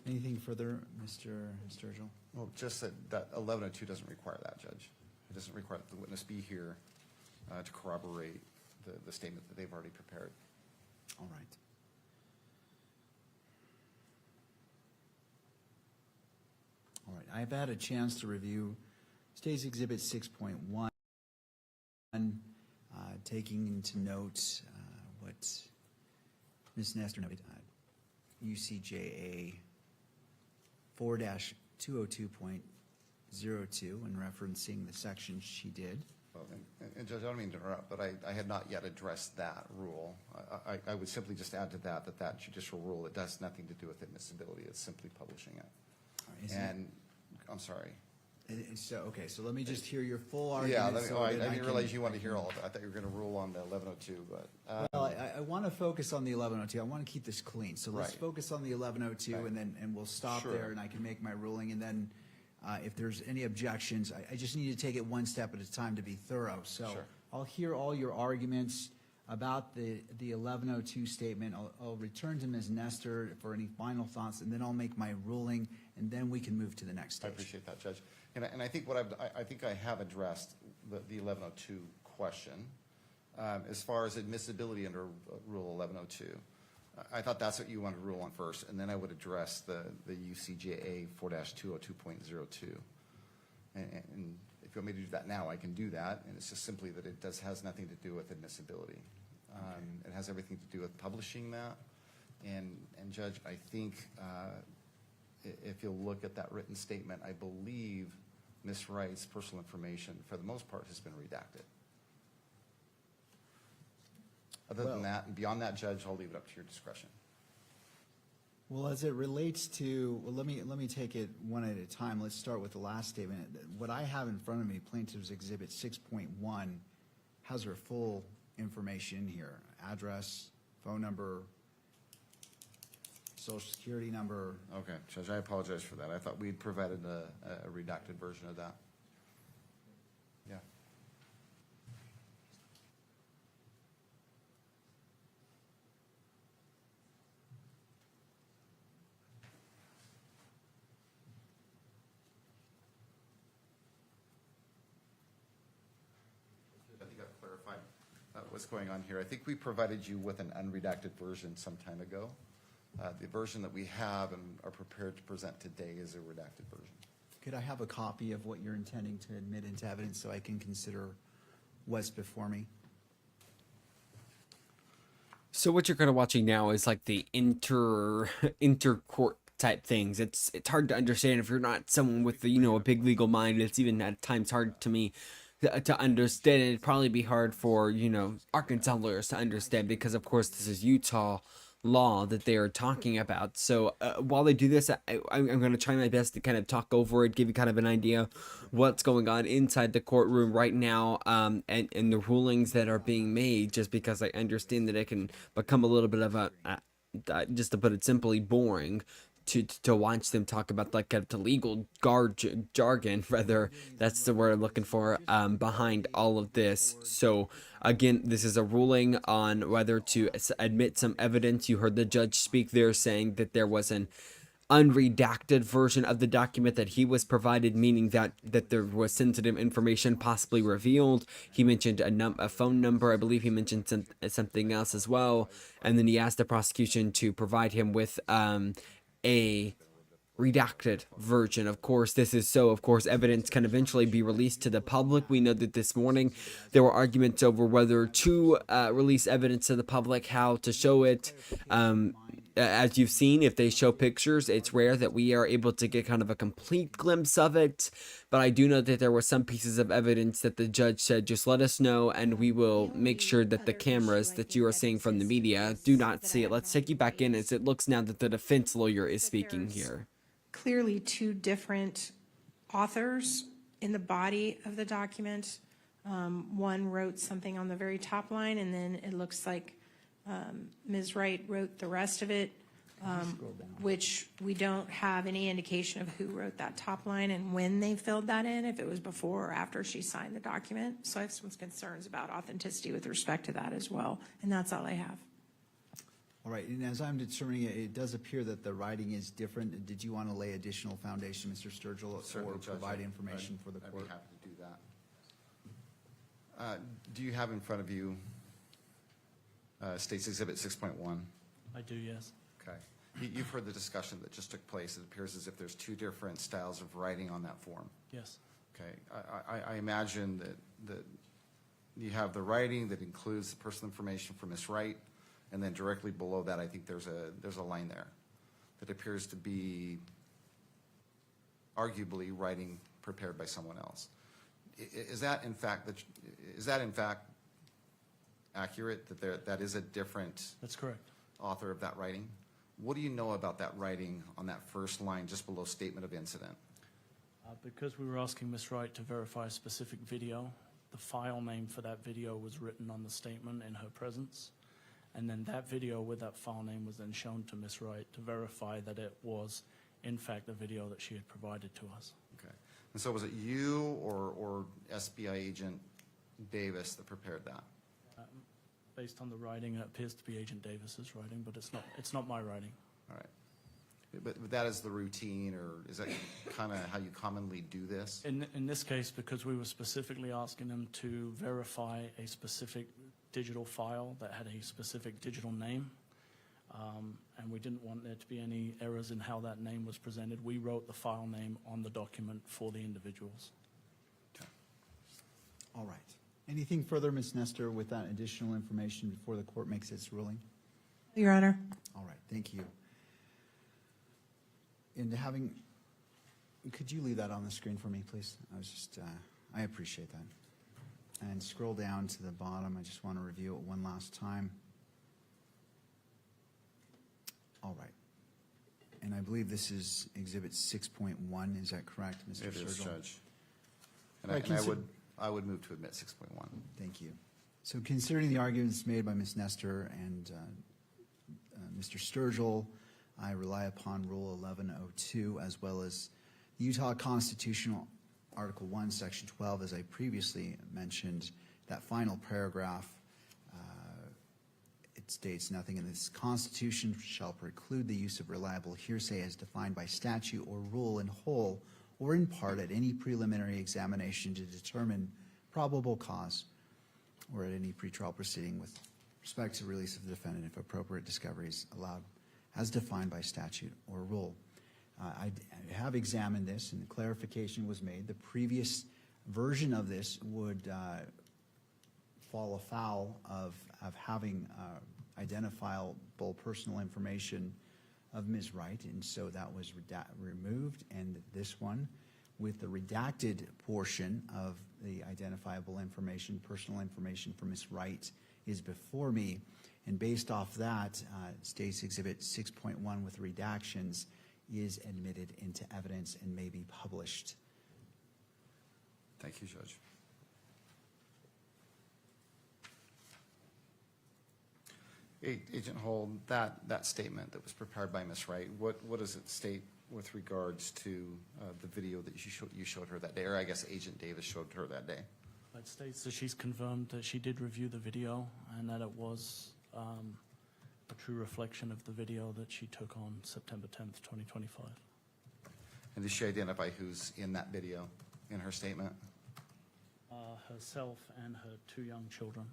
Anything further, Mr. Sturgill? Well, just that 1102 doesn't require that, Judge. It doesn't require that the witness be here to corroborate the statement that they've already prepared. All right. All right, I've had a chance to review State's Exhibit 6.1, taking into note what Ms. Nestor noted, UCJA 4-202.02 and referencing the section she did. Well, and Judge, I don't mean to interrupt, but I had not yet addressed that rule. I would simply just add to that judicial rule, it has nothing to do with admissibility, it's simply publishing it. Is it- And, I'm sorry. Okay, so let me just hear your full Yeah, argument. so I that didn't can- realize you wanted to hear all of it. I thought you were going to rule on the 1102, but. Well, I want to focus on the 1102. I want to keep this clean. So let's Right. focus on the 1102 Right. and we'll stop Sure. there and I can make my ruling. And then if there's any objections, I just need to take it one step at a time to be thorough. So Sure. I'll hear all your arguments about the 1102 statement. I'll return to Ms. Nestor for any final thoughts, and then I'll make my ruling, and then we can move to the next I stage. appreciate that, Judge. And I think I think I have addressed the 1102 question. As far as admissibility under Rule 1102, I thought that's what you wanted to rule on first, and then I would address the UCJA 4-202.02. And if you want me to do that now, I can do that, and it's just simply that it has nothing to do with admissibility. It has everything to do with publishing that. And Judge, I think if you'll look at that written statement, I believe Ms. Wright's personal information, for the most part, has been redacted. Other than that, and beyond that, Judge, I'll leave it up to your discretion. Well, as it relates to, well, let me take it one at a time. Let's start with the last statement. What I have in front of me, Plaintiff's Exhibit 6.1, has her full information in here: address, phone number, social security number. Okay, Judge, I apologize for that. I thought we'd provided a redacted version of that. Yeah. I think I've clarified what's going on here. I think we provided you with an unredacted version some time ago. The version that we have and are prepared to present today is a redacted version. Could I have a copy of what you're intending to admit into evidence so I can consider what's before me? So what you're kind of watching now is like the inter-court type things. It's hard to understand if you're not someone with a big legal mind. It's even at times hard to me to understand. It'd probably be hard for Arkansas lawyers to understand, because of course this is Utah law that they are talking about. So while they do this, I'm going to try my best to kind of talk over it, give you kind of an idea what's going on inside the courtroom right now, and the rulings that are being made, just because I understand that it can become a little bit of just to put it simply, boring to watch them talk about like the legal jargon, rather, that's the word I'm looking for, behind all of this. So again, this is a ruling on whether to admit some evidence. You heard the judge speak there saying that there was an unredacted version of the document that he was provided, meaning that there was sensitive information possibly revealed. He mentioned a phone number. I believe he mentioned something else as well. And then he asked the prosecution to provide him with a redacted version. Of course, this is so, of course, evidence can eventually be released to the public. We know that this morning there were arguments over whether to release evidence to the public, how to show it. As you've seen, if they show pictures, it's rare that we are able to get kind of a complete glimpse of it. But I do know that there were some pieces of evidence that the judge said, just let us know and we will make sure that the cameras that you are seeing from the media do not see it. Let's take you back in as it looks now that the defense lawyer is speaking here. Clearly two different authors in the body of the document. One wrote something on the very top line, and then it looks like Ms. Wright wrote the rest of it, which we don't have any indication of who wrote that top line and when they filled that in, if it was before or after she signed the document. So I have some concerns about authenticity with respect to that as well, and that's all I have. All right, and as I'm determining it, it does appear that the writing is different. Did you want to lay additional foundation, Mr. Sturgill, or Certainly, Judge, provide information for the I'd court? be happy to do that. Do you have in front of you State's Exhibit 6.1? I do, yes. Okay. You've heard the discussion that just took place. It appears as if there's two different styles of writing on that form. Yes. Okay. I imagine that you have the writing that includes the personal information for Ms. Wright, and then directly below that, I think there's a line there that appears to be arguably writing prepared by someone else. Is that in fact accurate, that that is a different That's correct. author of that writing? What do you know about that writing on that first line just below statement of incident? Because we were asking Ms. Wright to verify a specific video, the file name for that video was written on the statement in her presence. And then that video with that file name was then shown to Ms. Wright to verify that it was, in fact, the video that she had provided to us. Okay. And so was it you or SBI agent Davis that prepared that? Based on the writing, it appears to be Agent Davis's writing, but it's not my writing. All right. But that is the routine, or is that kind of how you commonly do this? In this case, because we were specifically asking them to verify a specific digital file that had a specific digital name, and we didn't want there to be any errors in how that name was presented, we wrote the file name on the document for the individuals. Okay. All right. Anything further, Ms. Nestor, with that additional information before the court makes its ruling? Your Honor. All right, thank you. And could you leave that on the screen for me, please? I appreciate that. And scroll down to the bottom. I just want to review it one last time. All right. And I believe this is Exhibit 6.1. Is that correct, Mr. It is, Sturgill? Judge. Right, I would move to admit 6.1. Thank you. So considering the arguments made by Ms. Nestor and Mr. Sturgill, I rely upon Rule 1102 as well as Utah Constitutional Article 1, Section 12, as I previously mentioned. That final paragraph, it states, nothing in this Constitution shall preclude the use of reliable hearsay as defined by statute or rule in whole or in part at any preliminary examination to determine probable cause or at any pretrial proceeding with respect to release of the defendant if appropriate discovery is allowed as defined by statute or rule. I have examined this and the clarification was made. The previous version of this would fall afoul of having identifiable personal information of Ms. Wright, and so that was removed, and this one with the redacted portion of the identifiable information, personal information for Ms. Wright, is before me, and based off that, State's Exhibit 6.1 with redactions is admitted into evidence and may be published. Thank you, Judge. Agent Hold, that statement that was prepared by Ms. Wright, what does it state with regards to the video that you showed her that day, or I guess Agent Davis showed her that day? It states that she's confirmed that she did review the video and that it was a true reflection of the video that she took on September 10th, 2025. And did she identify who's in that video in her statement? Herself and her 2 young children.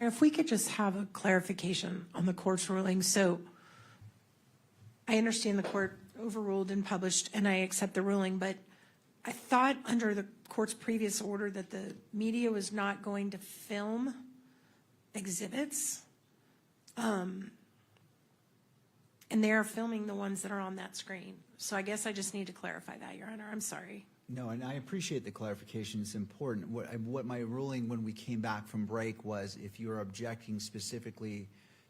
If we could just have a clarification on the court's ruling. So I understand the court overruled and published, and I accept the ruling, but I thought under the court's previous order that the media was not going to film exhibits. And they are filming the ones that are on that screen. So I guess I just need to clarify that, Your Honor. I'm sorry. No, and I appreciate the clarification. It's important. What my ruling when we came back from break was if you're objecting specifically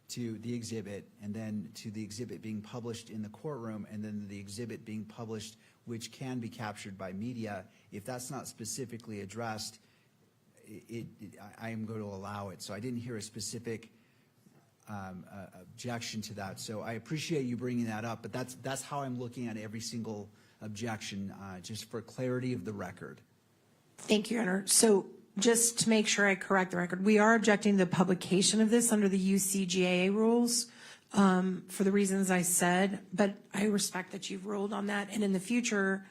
to the exhibit and then to the exhibit being published in the courtroom and then the exhibit being published which can be captured by media, if that's not specifically addressed, I am going to allow it. So I didn't hear a specific objection to that. So I appreciate you bringing that up, but that's how I'm looking at every single objection, just for clarity of the record. Thank you, Your Honor. So just to make sure I correct the record, we are objecting to the publication of this under the UCGAA rules for the reasons I said, but I respect that you've ruled on that. And in the future,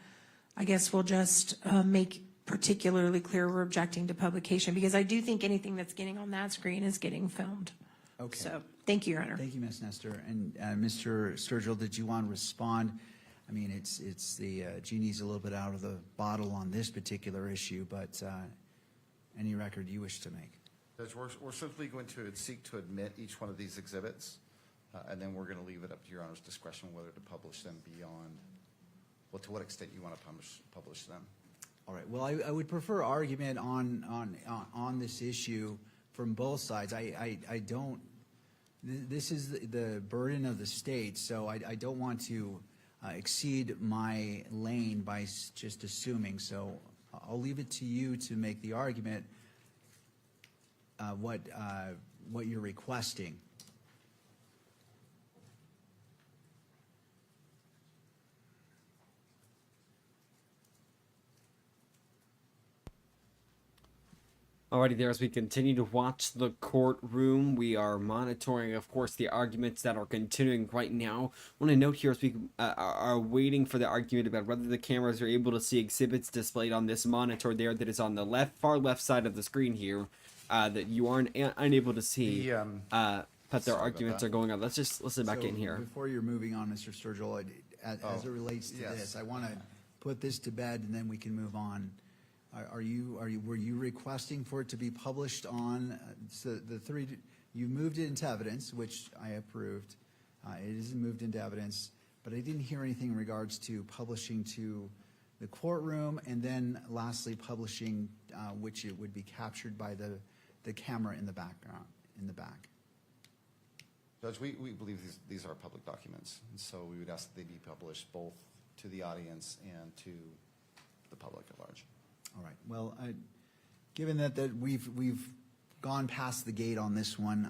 I guess we'll just make particularly clear we're objecting to publication because I do think anything that's getting on that screen is getting filmed. Okay. So thank you, Your Honor. Thank you, Ms. Nestor. And Mr. Sturgill, did you want to respond? I mean, it's the genie's a little bit out of the bottle on this particular issue, but any record you wish to make. Judge, we're simply going to seek to admit each one of these exhibits, and then we're going to leave it up to Your Honor's discretion whether to publish them beyond well, to what extent you want to publish them. All right, well, I would prefer argument on this issue from both sides. I don't, this is the burden of the state, so I don't want to exceed my lane by just assuming. So I'll leave it to you to make the argument what you're requesting. Alrighty there, as we continue to watch the courtroom, we are monitoring, of course, the arguments that are continuing right now. I want to note here as we are waiting for the argument about whether the cameras are able to see exhibits displayed on this monitor there that is on the far left side of the screen here, that you are unable to see, but their arguments are going on. Let's just listen back in here. Before you're moving on, Mr. Sturgill, as it relates to this, I want to put this to bed and then we can move on. Were you requesting for it to be published on, so you moved it into evidence, which I approved. It isn't moved into evidence, but I didn't hear anything in regards to publishing to the courtroom, and then lastly, publishing, which it would be captured by the camera in the background, in the back. Judge, we believe these are public documents, and so we would ask that they be published both to the audience and to the public at large. All right. Well, given that we've gone past the gate on this one,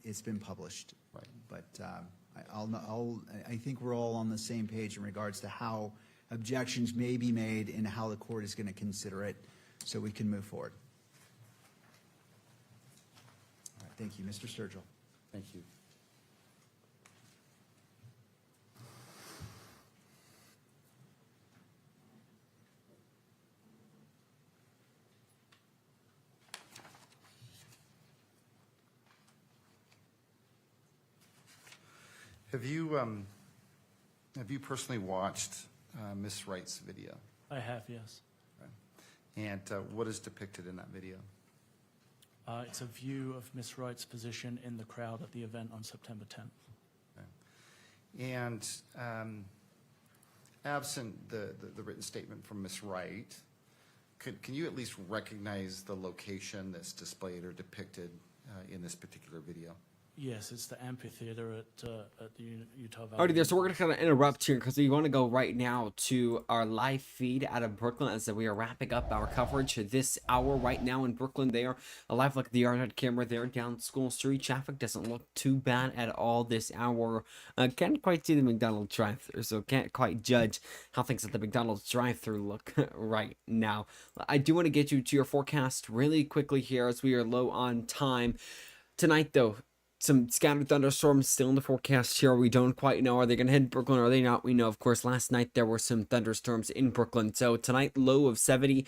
it's been published. Right. But I think we're all on the same page in regards to how objections may be made and how the court is going to consider it, so we can move forward. All right. Thank you, Mr. Sturgill. Thank you. Have you personally watched Miss Wright's video? I have, yes. Right. And what is depicted in that video? It's a view of Miss Wright's position in the crowd at the event on September 10th. Okay. And absent the written statement from Miss Wright, can you at least recognize the location that's displayed or depicted in this particular video? Yes, it's the amphitheater at the Utah Valley. Alrighty there, so we're going to kind of interrupt here because we want to go right now to our live feed out of Brooklyn as we are wrapping up our coverage this hour right now in Brooklyn. They are a live look at the yard camera there down School Street. Traffic doesn't look too bad at all this hour. Can't quite see the McDonald's drive-thru, so can't quite judge how things at the McDonald's drive-thru look right now. I do want to get you to your forecast really quickly here as we are low on time. Tonight, though, some scattered thunderstorms still in the forecast here. We don't quite know. Are they going to hit Brooklyn or are they not? We know, of course, last night there were some thunderstorms in Brooklyn. So tonight, low of 70.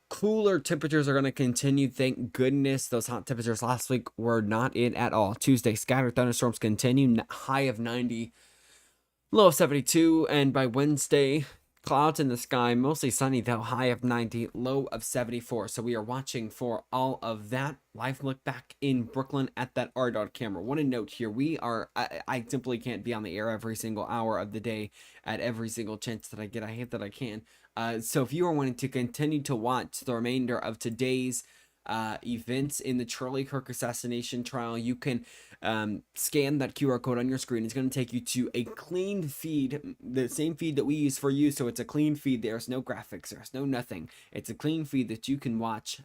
Cooler temperatures are going to continue. Thank goodness those hot temperatures last week were not in at all. Tuesday, scattered thunderstorms continue. High of 90. Low of 72. And by Wednesday, clouds in the sky, mostly sunny though, high of 90, low of 74. So we are watching for all of that. Live look back in Brooklyn at that RDOT camera. Want to note here, I simply can't be on the air every single hour of the day at every single chance that I get. I hate that I can. So if you are wanting to continue to watch the remainder of today's events in the Charlie Kirk assassination trial, you can scan that QR code on your screen. It's going to take you to a clean feed, the same feed that we use for you. So it's a clean feed. There's no graphics. There's no nothing. It's a clean feed that you can watch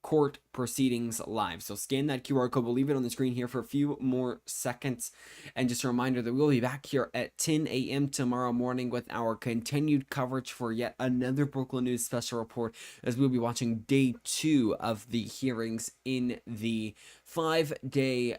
court proceedings live. So scan that QR code. We'll leave it on the screen here for a few more seconds. And just a reminder that we'll be back here at 10 a.m. tomorrow morning with our continued coverage for yet another Brooklyn News special report, as we'll be watching day 2 of the hearings in the 5-day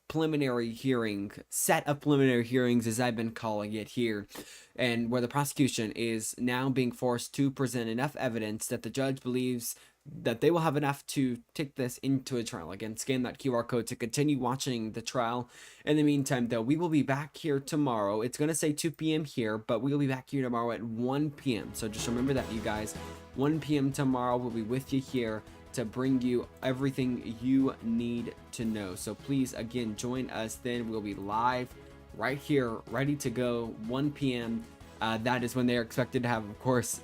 preliminary hearing, set of preliminary hearings as I've been calling it here, and where the prosecution is now being forced to present enough evidence that the judge believes that they will have enough to take this into a trial. Again, scan that QR code to continue watching the trial. In the meantime, though, we will be back here tomorrow. It's going to say 2 p.m. here, but we will be back here tomorrow at 1 p.m. So just remember that, you guys. 1 p.m. tomorrow, we'll be with you here to bring you everything you need to know. So please, again, join us then. We'll be live right here, ready to go, 1 p.m. That is when they're expected to have, of course,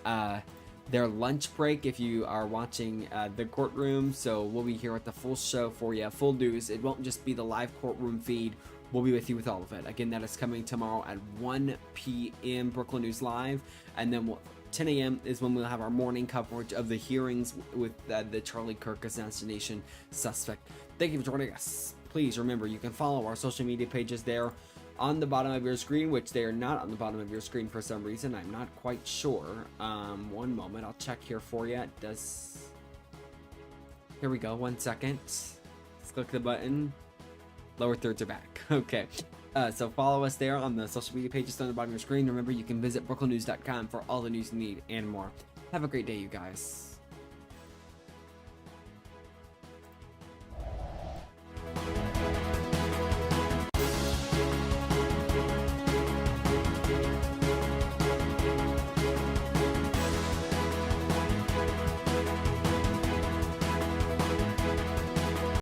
their lunch break if you are watching the courtroom. So we'll be here with the full show for you, full news. It won't just be the live courtroom feed. We'll be with you with all of it. Again, that is coming tomorrow at 1 p.m. Brooklyn News Live. And then 10 a.m. is when we'll have our morning coverage of the hearings with the Charlie Kirk assassination suspect. Thank you for joining us. Please remember, you can follow our social media pages there on the bottom of your screen, which they are not on the bottom of your screen for some reason. I'm not quite sure. One moment, I'll check here for you. Here we go, 1 second. Let's click the button. Lower thirds are back. Okay. So follow us there on the social media pages on the bottom of your screen. Remember, you can visit brooklynnews.com for all the news you need and more. Have a great day, you guys.